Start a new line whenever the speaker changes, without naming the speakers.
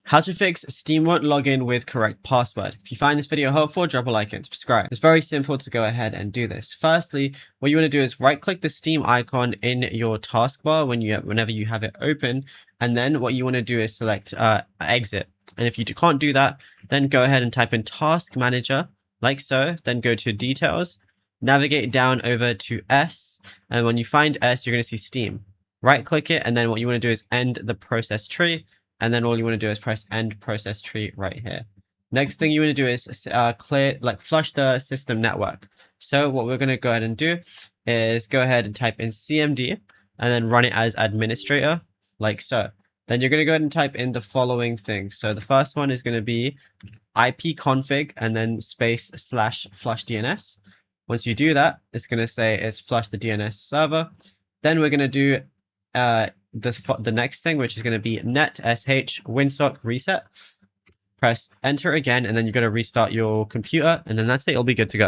How to fix Steam won't log in with correct password. If you find this video helpful, drop a like and subscribe. It's very simple to go ahead and do this. Firstly, what you want to do is right click the Steam icon in your taskbar whenever you have it open, and then what you want to do is select exit. And if you can't do that, then go ahead and type in Task Manager like so, then go to Details, navigate down over to S, and when you find S, you're going to see Steam. Right click it, and then what you want to do is end the process tree. And then all you want to do is press end process tree right here. Next thing you want to do is flush the system network. So what we're going to go ahead and do is go ahead and type in CMD and then run it as administrator like so. Then you're going to go ahead and type in the following things. So the first one is going to be ipconfig and then space / flush DNS. Once you do that, it's going to say it's flush the DNS server. Then we're going to do the next thing, which is going to be net sh winsock reset. Press enter again, and then you're going to restart your computer, and then that's it. It'll be good to go.